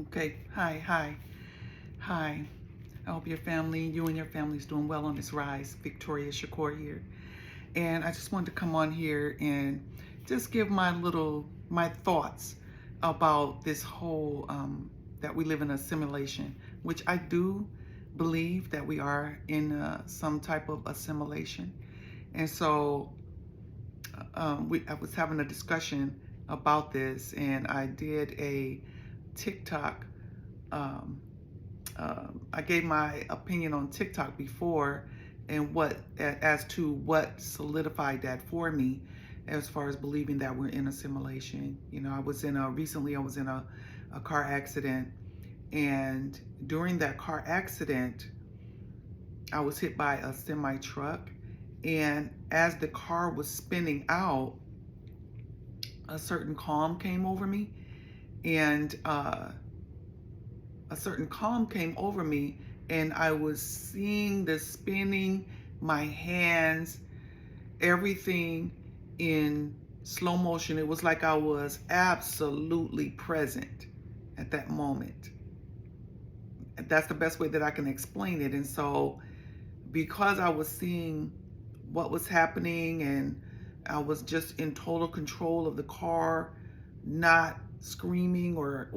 Okay. Hi. I hope you and your family is doing well on this rise. Victoria Shakoor here. And I just wanted to come on here and just give my thoughts about this whole, that we live in a simulation, which I do believe that we are in some type of assimilation. And so I was having a discussion about this, and I did a TikTok. Um, I gave my opinion on TikTok before, and as to what solidified that for me, as far as believing that we're in a simulation. Recently I was in a car accident, and during that car accident, I was hit by a semi truck, and as the car was spinning out, a certain calm came over me, and a certain calm came over me, and I was seeing the spinning, my hands, everything in slow motion. It was like I was absolutely present at that moment. That's the best way that I can explain it. And so, because I was seeing what was happening, and I was just in total control of the car, not screaming, or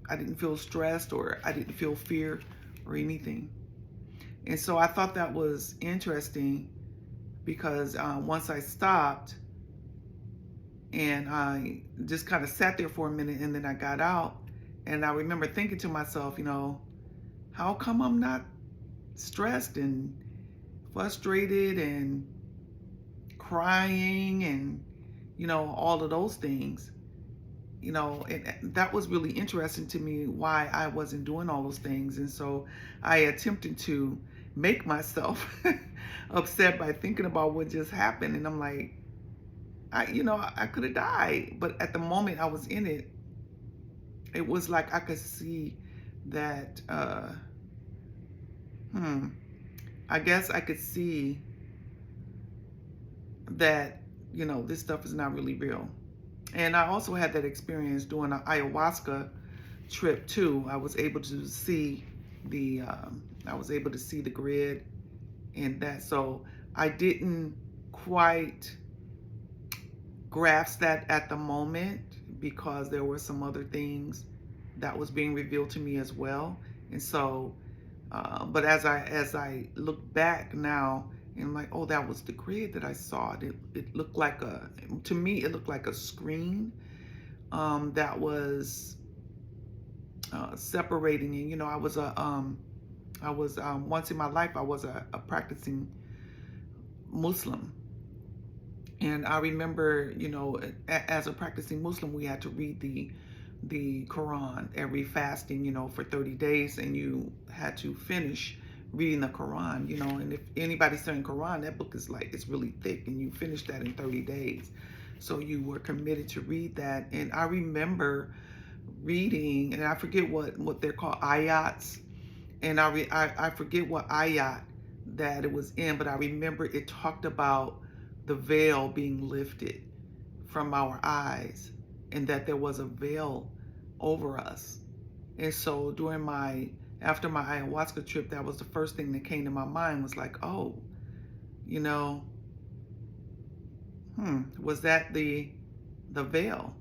I didn't feel stressed, or I didn't feel fear or anything. And so I thought that was interesting, because once I stopped and I just kind of sat there for a minute, and then I got out, and I remember thinking to myself, how come I'm not stressed and frustrated and crying and all of those things. And that was really interesting to me, why I wasn't doing all those things. And so I attempted to make myself upset by thinking about what just happened. And I'm like, I could have died. But at the moment I was in it, it was like I could see that, I guess I could see that, this stuff is not really real. And I also had that experience doing an ayahuasca trip too. I was able to see the grid and that. So I didn't quite grasp that at the moment, because there were some other things that was being revealed to me as well. And so, but as I look back now, and I'm like, oh, that was the grid that I saw. It looked like to me, it looked like a screen that was separating. And I was once in my life, I was a practicing Muslim. And I remember, as a practicing Muslim, we had to read the Quran every fasting, for 30 days, and you had to finish reading the Quran, and if anybody's studying Quran, that book is like, it's really thick, and you finish that in 30 days. So you were committed to read that. And I remember reading, and I forget what they're called, ayats, and I forget what ayat that it was in, but I remember it talked about the veil being lifted from our eyes, and that there was a veil over us. And so after my ayahuasca trip, that was the first thing that came to my mind, was like, oh, you know, was that the veil,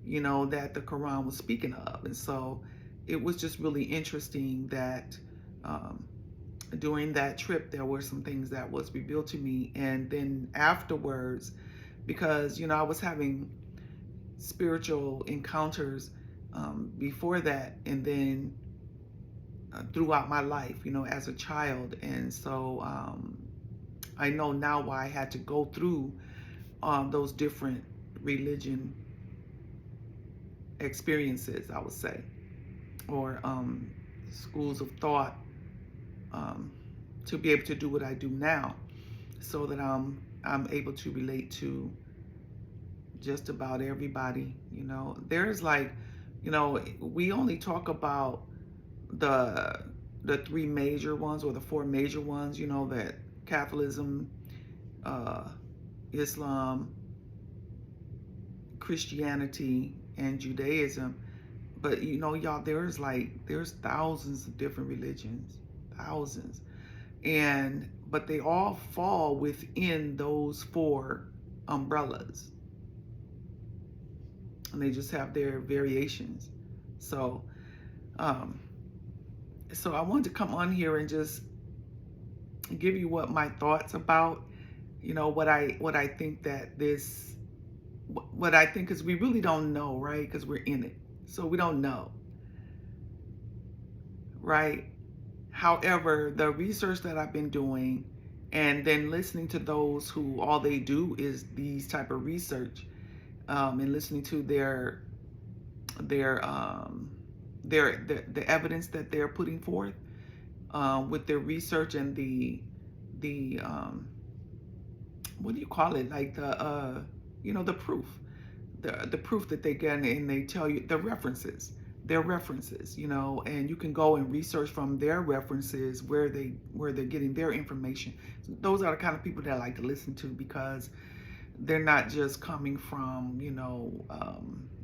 that the Quran was speaking of? And so it was just really interesting that um, during that trip, there were some things that was revealed to me. And then afterwards, because, I was having spiritual encounters before that, and then throughout my life, as a child. And so I know now why I had to go through those different religion experiences, I would say, or schools of thought, um, to be able to do what I do now, so that I'm able to relate to just about everybody. There's like, we only talk about the three major ones, or the four major ones, that Catholicism, uh, Islam, Christianity, and Judaism. But you know, y'all, there's thousands of different religions, thousands. But they all fall within those four umbrellas. And they just have their variations. So um so I wanted to come on here and just give you what my thoughts about, what I think that this, what I think is, we really don't know, right? Because we're in it. So we don't know, right? However, the research that I've been doing, and then listening to those who all they do is these type of research, and listening to their the evidence that they're putting forth, with their research, and the what do you call it, like the proof, the proof that they get, and they tell you the references, their references, and you can go and research from their references where they're getting their information. So those are the kind of people that I like to listen to, because they're not just coming from,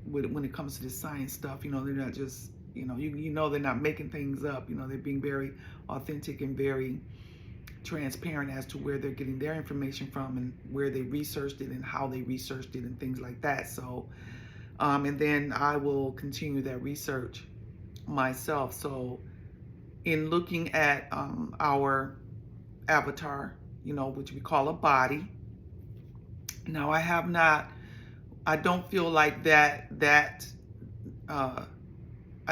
when it comes to this science stuff, they're not just, they're not making things up. They're being very authentic and very transparent as to where they're getting their information from, and where they researched it, and how they researched it, and things like that. So and then I will continue that research myself. So in looking at our avatar, which we call a body. Now, I don't feel like I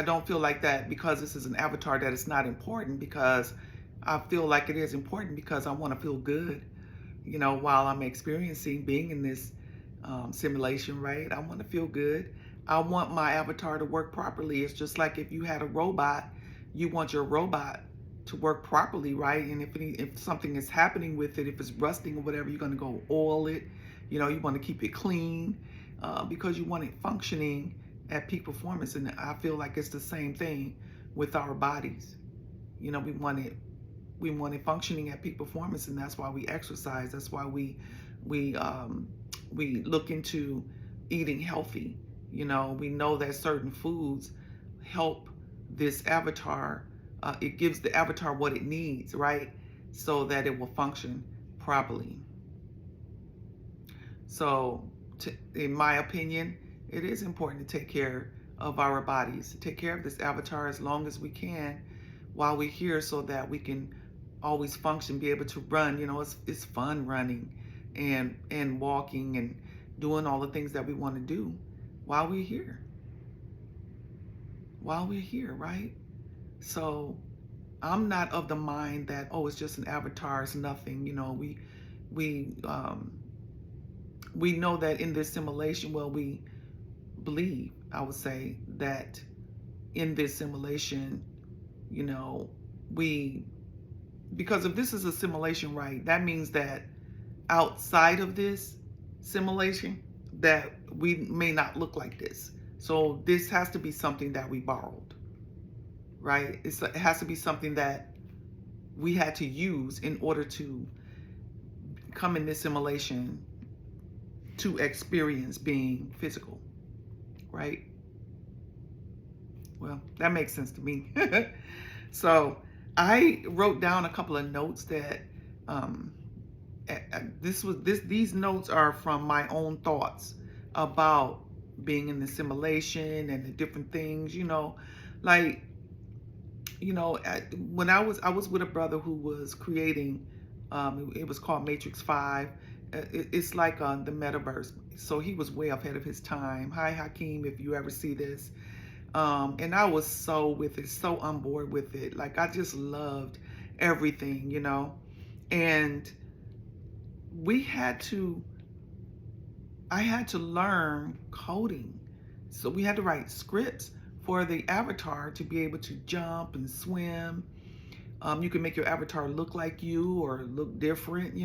don't feel like that because this is an avatar that it's not important, because I feel like it is important, because I want to feel good, while I'm experiencing being in this simulation, right? I want to feel good. I want my avatar to work properly. It's just like if you had a robot, you want your robot to work properly, right? And if something is happening with it, if it's rusting or whatever, you're going to go oil it. You want to keep it clean, because you want it functioning at peak performance. And I feel like it's the same thing with our bodies. We want it functioning at peak performance, and that's why we exercise. That's why we look into eating healthy. We know that certain foods help this avatar. It gives the avatar what it needs, right? So that it will function properly. So, in my opinion, it is important to take care of our bodies, to take care of this avatar as long as we can while we're here, so that we can always function, be able to run. It's fun running and walking and doing all the things that we want to do while we're here. While we're here, right? So I'm not of the mind that, oh, it's just an avatar, it's nothing. We know that in this simulation, well, we believe, I would say, that in this simulation, because if this is a simulation, right, that means that outside of this simulation, that we may not look like this. So this has to be something that we borrowed, right? It has to be something that we had to use in order to come in this simulation to experience being physical, right? Well, that makes sense to me. So I wrote down a couple of notes that these notes are from my own thoughts about being in the simulation and the different things, like, when I was with a brother who was creating, it was called Matrix 5. It's like the metaverse. So he was way ahead of his time. Hi, Hakeem, if you ever see this. And I was so with it, so on board with it. Like, I just loved everything, and I had to learn coding. So we had to write scripts for the avatar to be able to jump and swim. You can make your avatar look like you or look different,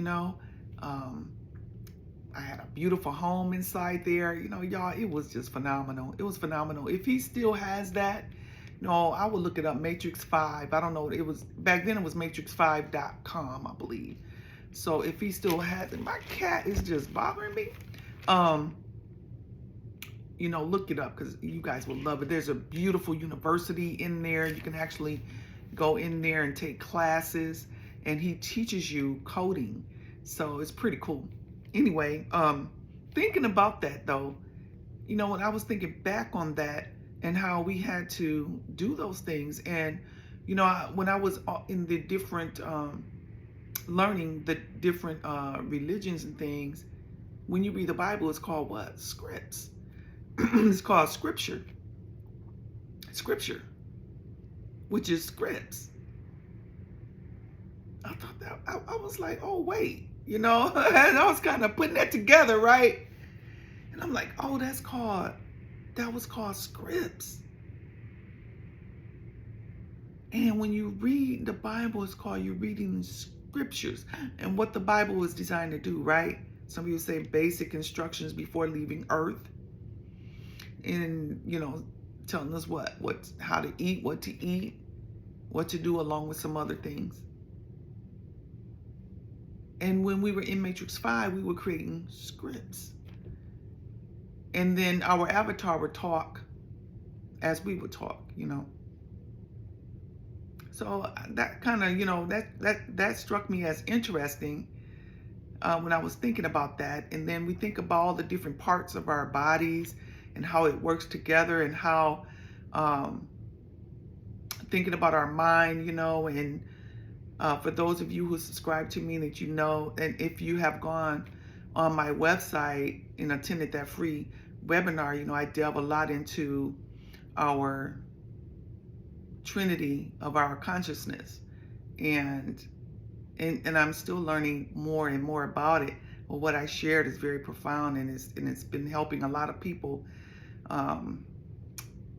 I had a beautiful home inside there. Y'all, it was just phenomenal. It was phenomenal. If he still has that, I would look it up, Matrix 5. I don't know. It was, back then it was matrix5.com, I believe. So if he still has it, my cat is just bothering me. look it up because you guys will love it. There's a beautiful university in there. You can actually go in there and take classes, and he teaches you coding. So it's pretty cool. Anyway, thinking about that though, when I was thinking back on that and how we had to do those things, and when I was in the different learning the different religions and things, when you read the Bible, it's called what? Scripts. It's called scripture, which is scripts. I thought that I was like, oh wait, and I was kind of putting that together, right? And I'm like, oh, that was called scripts. And when you read the Bible, it's called you're reading scriptures and what the Bible is designed to do, right? Some people say basic instructions before leaving Earth, and telling us how to eat, what to eat, what to do, along with some other things. And when we were in Matrix 5, we were creating scripts, and then our avatar would talk as we would talk, So that kind of, that struck me as interesting when I was thinking about that. And then we think about all the different parts of our bodies and how it works together, and how thinking about our mind, and for those of you who subscribe to me, that and if you have gone on my website and attended that free webinar, I delve a lot into our trinity of our consciousness, and I'm still learning more and more about it. But what I shared is very profound, and it's been helping a lot of people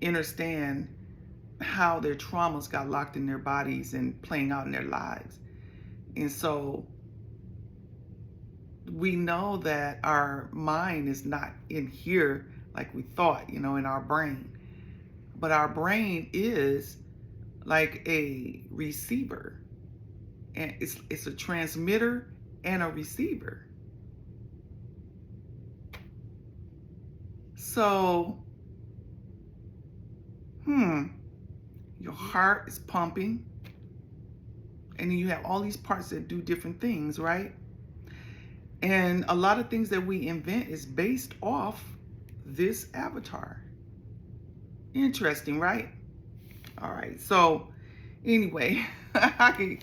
understand how their traumas got locked in their bodies and playing out in their lives. And so we know that our mind is not in here like we thought, in our brain. But our brain is like a receiver, and it's a transmitter and a receiver. So, your heart is pumping, and then you have all these parts that do different things, right? And a lot of things that we invent is based off this avatar. Interesting, right? All right. So anyway, I can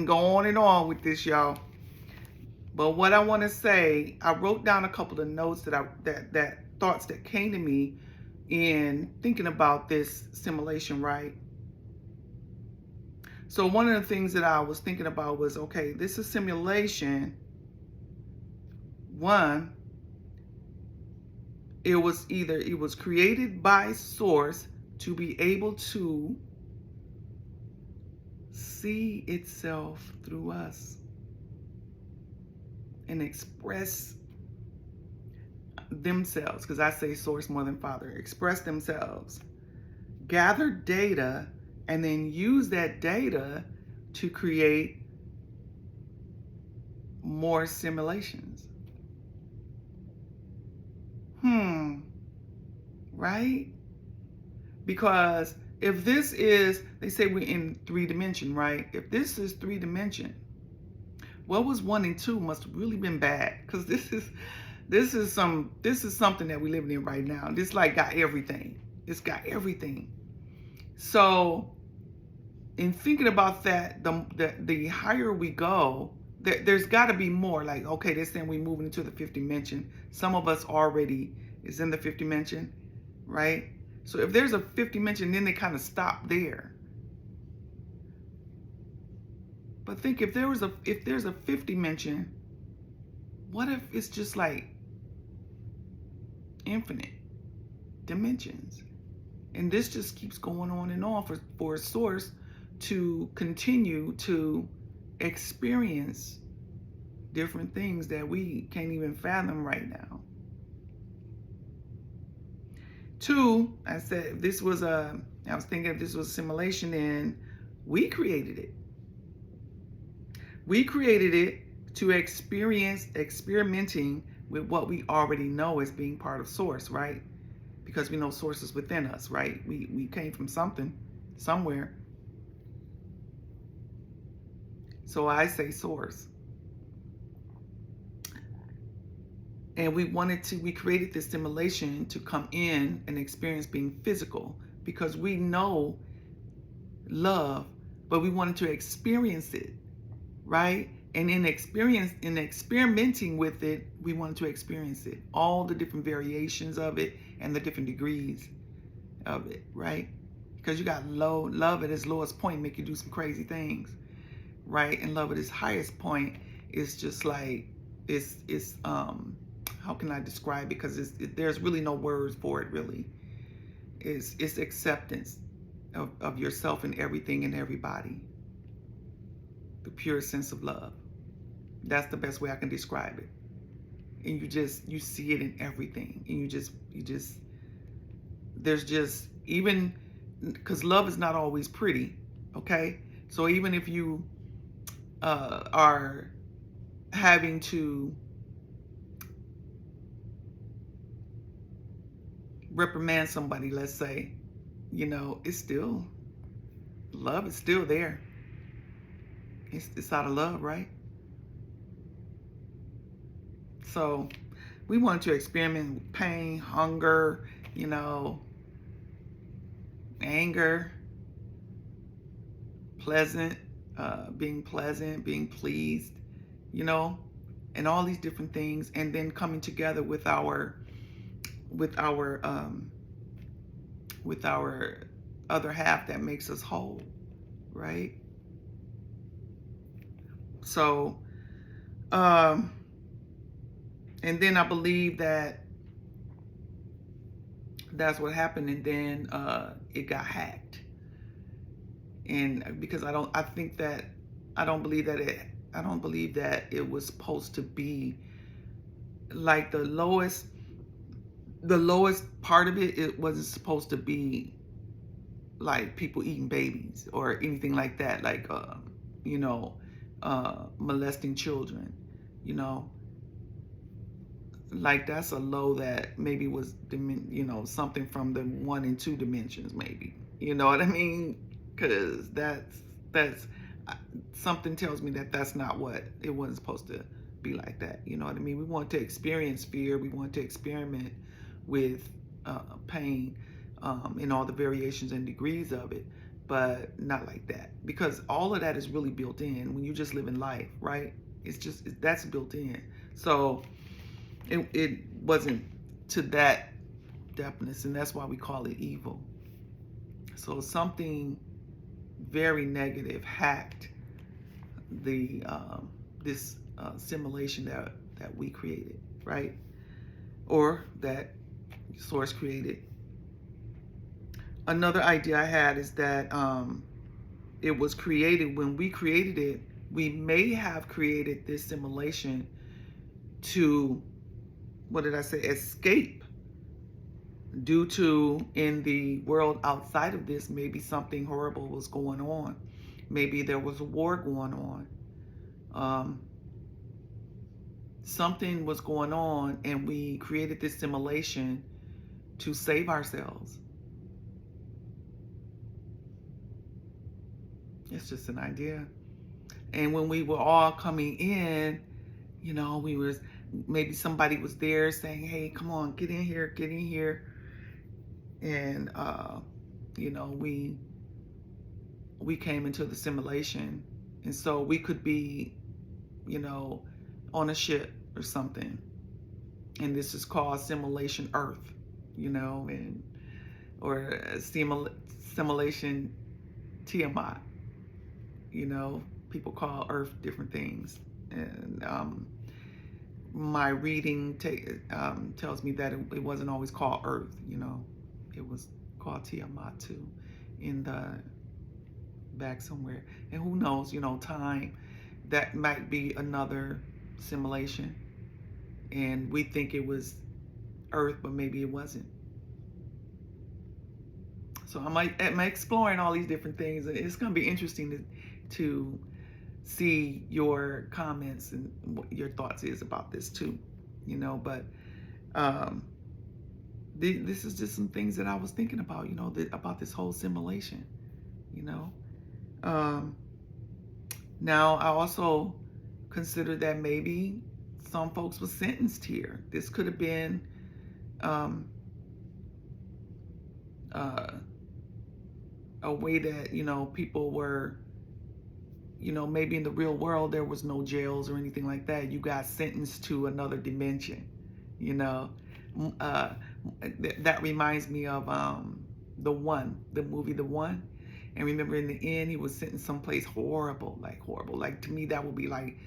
go on and on with this, y'all. But what I want to say, I wrote down a couple of notes that thoughts that came to me in thinking about this simulation, right? So one of the things that I was thinking about was, okay, this is simulation. One, it was created by Source to be able to see itself through us and express themselves, because I say Source more than Father, express themselves, gather data, and then use that data to create more simulations. Right? Because if this is, they say we're in 3-dimension, right? If this is 3-dimension, what was 1 and 2 must have really been bad, because this is something that we're living in right now. This got everything. It's got everything. So in thinking about that, the higher we go, there's got to be more. Like, okay, they're saying we're moving into the 5th dimension. Some of us already is in the 5th dimension, right? So if there's a 5th dimension, then they kind of stop there. But think, if there's a 5th dimension, what if it's just like infinite dimensions? And this just keeps going on and on for a Source to continue to experience different things that we can't even fathom right now. 2, I said, I was thinking if this was a simulation, then we created it. We created it to experimenting with what we already know as being part of source, right? Because we know source is within us, right? We came from something, somewhere. So I say source. And we created this simulation to come in and experience being physical because we know love, but we wanted to experience it, right? And in experimenting with it, we wanted to experience it, all the different variations of it and the different degrees of it, right? Because you got love at its lowest point make you do some crazy things, right? And love at its highest point is just like it's how can I describe it? Because there's really no words for it. Really, it's acceptance of yourself and everything and everybody. The pure sense of love. That's the best way I can describe it. And you see it in everything, and you just there's just, even because love is not always pretty, okay? So even if you are having to reprimand somebody, let's say, it's still, love is still there. It's out of love, right? So we wanted to experiment with pain, hunger, anger, being pleasant, being pleased, and all these different things, and then coming together with our other half that makes us whole, right? So, and then I believe that's what happened, and then it got hacked. And because I don't believe that it was supposed to be like the lowest part of it. It wasn't supposed to be like people eating babies or anything like that, like molesting children, like that's a low that maybe was something from the 1 and 2 dimensions, maybe, you know what I mean? Because that's something tells me that's not what it wasn't supposed to be, like that, you know what I mean? We want to experience fear, we want to experiment with pain, and all the variations and degrees of it, but not like that, because all of that is really built in when you just live in life, right? That's built in. So it wasn't to that depthness, and that's why we call it evil. So something very negative hacked this simulation that we created, right? Or that source created. Another idea I had is that it was created, when we created it, we may have created this simulation to, what did I say, escape, due to in the world outside of this, maybe something horrible was going on. Maybe there was a war going on. Something was going on, and we created this simulation to save ourselves. It's just an idea. And when we were all coming in, maybe somebody was there saying, hey, come on, get in here. And, we came into the simulation. And so we could be, on a ship or something. And this is called Simulation Earth, or Simulation Tiamat. People call Earth different things. And my reading tells me that it wasn't always called Earth, it was called Tiamat too, in the back somewhere. And who knows, time, that might be another simulation. And we think it was Earth, but maybe it wasn't. So I'm exploring all these different things, and it's going to be interesting to see your comments and what your thoughts is about this too. But um, this is just some things that I was thinking about, about this whole simulation, you know. Um, Now, I also consider that maybe some folks were sentenced here. This could have been um, uh, a way that, people were, maybe in the real world there was no jails or anything like that. You got sentenced to another dimension, you know. Uh, that reminds me of the movie The One. And remember, in the end, he was sentenced someplace horrible, like horrible. Like, to me, that would be like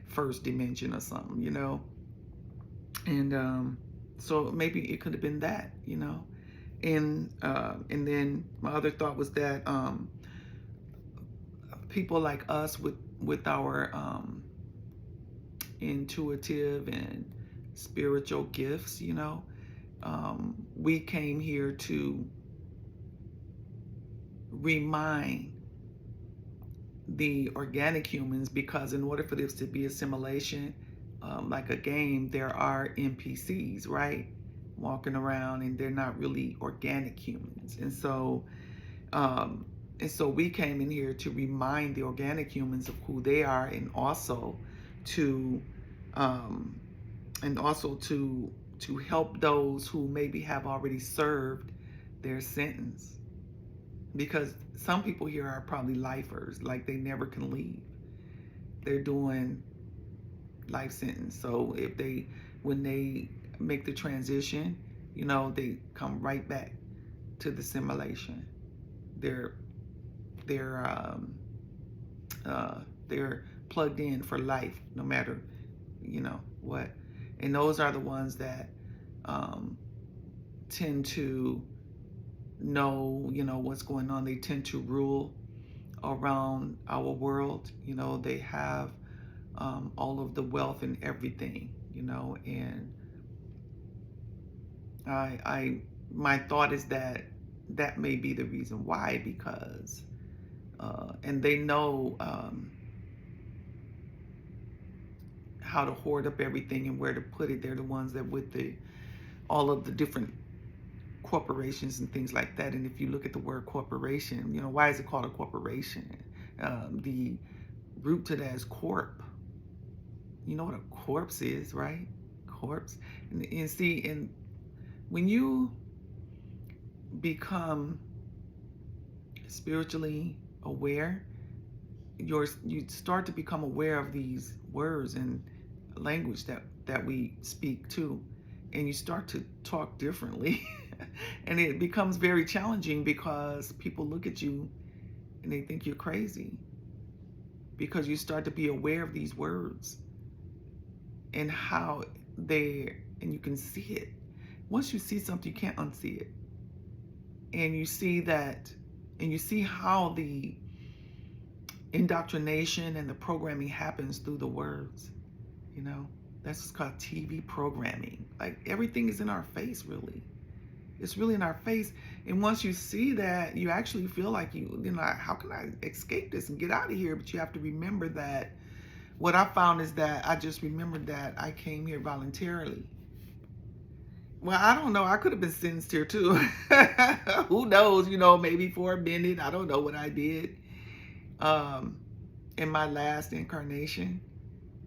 first dimension or something, And so maybe it could have been that, And then my other thought was that people like us with our intuitive and spiritual gifts, we came here to remind the organic humans, because in order for this to be a simulation, like a game, there are NPCs, right? Walking around, and they're not really organic humans. And so we came in here to remind the organic humans of who they are, and also to um, to help those who maybe have already served their sentence, because some people here are probably lifers, like they never can leave. They're doing life sentence. So when they make the transition, they come right back to the simulation. They're they're they're plugged in for life, no matter what. And those are the ones that tend to know what's going on. They tend to rule around our world. They have all of the wealth and everything. And my thought is that may be the reason why, because and they know how to hoard up everything and where to put it. They're the ones that with all of the different corporations and things like that. And if you look at the word corporation, why is it called a corporation? The root to that is corp. You know what a corpse is, right? Corpse. And see, and when you become spiritually aware, you start to become aware of these words and language that we speak too, and you start to talk differently. And it becomes very challenging, because people look at you and they think you're crazy, because you start to be aware of these words and how and you can see it. Once you see something, you can't unsee it. And you see that, and you see how the indoctrination and the programming happens through the words. That's what's called TV programming. Like, everything is in our face, really. It's really in our face. And once you see that, you actually feel like how can I escape this and get out of here? But you have to remember that what I found is that I just remembered that I came here voluntarily. Well, I don't know. I could have been sentenced here too. Who knows? Maybe for a minute. I don't know what I did in my last incarnation,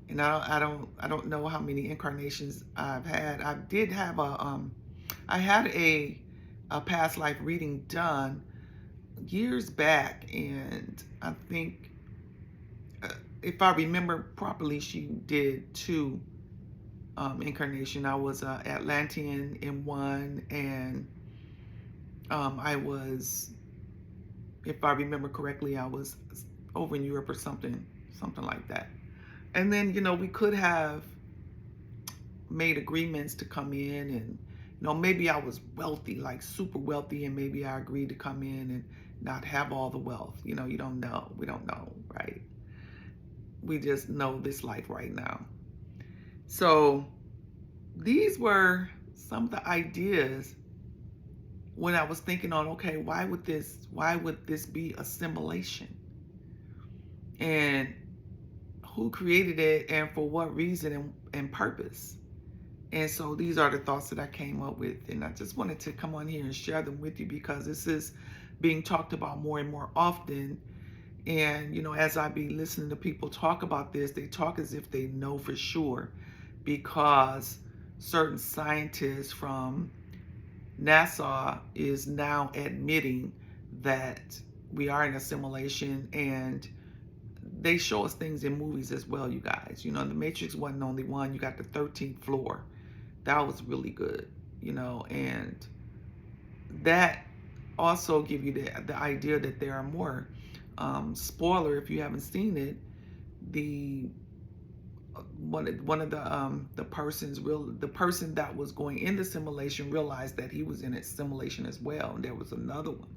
and I don't know how many incarnations I've had. I had a past life reading done years back, and I think if I remember properly, she did 2 incarnation. I was Atlantean in one, and I was, if I remember correctly, I was over in Europe or something like that. And then we could have made agreements to come in, and maybe I was wealthy, like super wealthy, and maybe I agreed to come in and not have all the wealth. You don't know. We don't know, right? We just know this life right now. So these were some of the ideas when I was thinking on, okay, why would this be a simulation? And who created it, and for what reason and purpose? And so these are the thoughts that I came up with. And I just wanted to come on here and share them with you because this is being talked about more and more often. And, as I be listening to people talk about this, they talk as if they know for sure because certain scientists from NASA is now admitting that we are in a simulation, and they show us things in movies as well, you guys. The Matrix wasn't only one. You got the 13th floor. That was really good, and that also give you the idea that there are more. Spoiler, if you haven't seen it, the one of the person that was going in the simulation realized that he was in a simulation as well, and there was another one.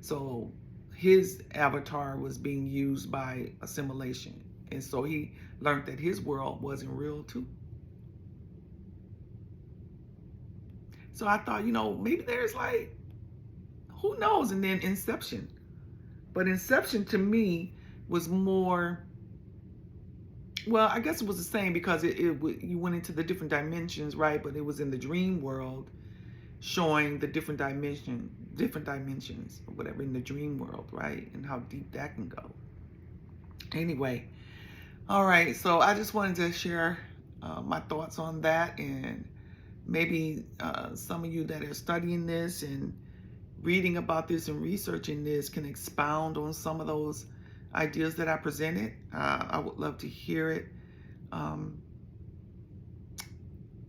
So his avatar was being used by a simulation, and so he learned that his world wasn't real too. So I thought, maybe there's like, who knows? And then Inception. But Inception to me was more, well, I guess it was the same because you went into the different dimensions, right? But it was in the dream world, showing the different dimensions or whatever in the dream world, right? And how deep that can go. Anyway, all right. So I just wanted to share my thoughts on that, and maybe some of you that are studying this and reading about this and researching this can expound on some of those ideas that I presented. I would love to hear it.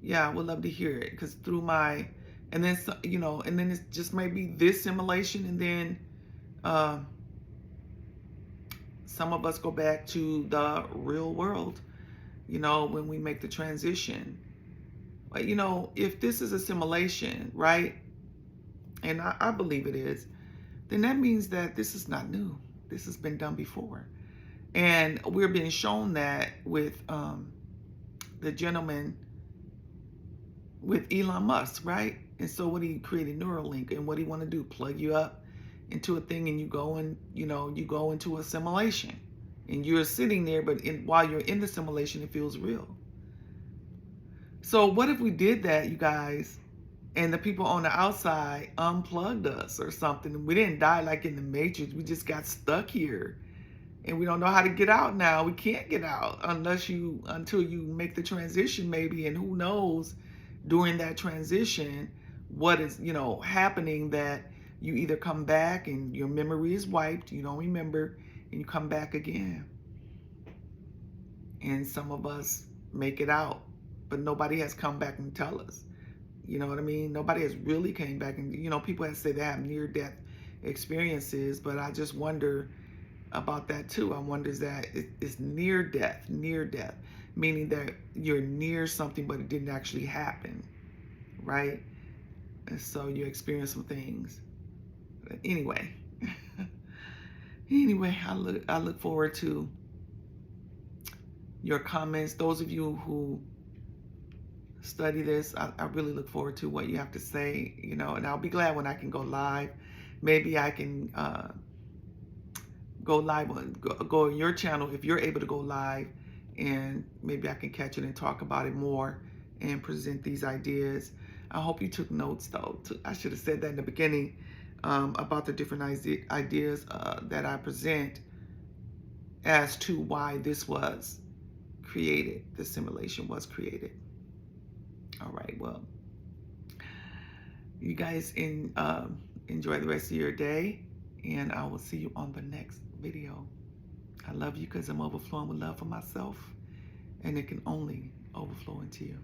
Yeah, I would love to hear it because through my, and then, and then it's just maybe this simulation, and then some of us go back to the real world, when we make the transition. But, if this is a simulation, right? And I believe it is, then that means that this is not new. This has been done before. And we're being shown that with the gentleman with Elon Musk, right? And so what he created Neuralink, and what he want to do, plug you up into a thing, and you go into a simulation, and you're sitting there, but while you're in the simulation, it feels real. So what if we did that, you guys, and the people on the outside unplugged us or something? We didn't die like in the Matrix. We just got stuck here, and we don't know how to get out now. We can't get out until you make the transition, maybe. And who knows during that transition what is happening, that you either come back and your memory is wiped, you don't remember, and you come back again. And some of us make it out, but nobody has come back and tell us. You know what I mean? Nobody has really came back, and people have said they have near-death experiences, but I just wonder about that too. I wonder, is that it's near death, meaning that you're near something but it didn't actually happen, right? And so you experience some things. But anyway, I look forward to your comments. Those of you who study this, I really look forward to what you have to say, and I'll be glad when I can go live. Maybe I can go live go on your channel if you're able to go live, and maybe I can catch it and talk about it more and present these ideas. I hope you took notes, though. I should have said that in the beginning about the different ideas that I present as to why this was created, the simulation was created. All right, well, you guys enjoy the rest of your day, and I will see you on the next video. I love you because I'm overflowing with love for myself, and it can only overflow into you.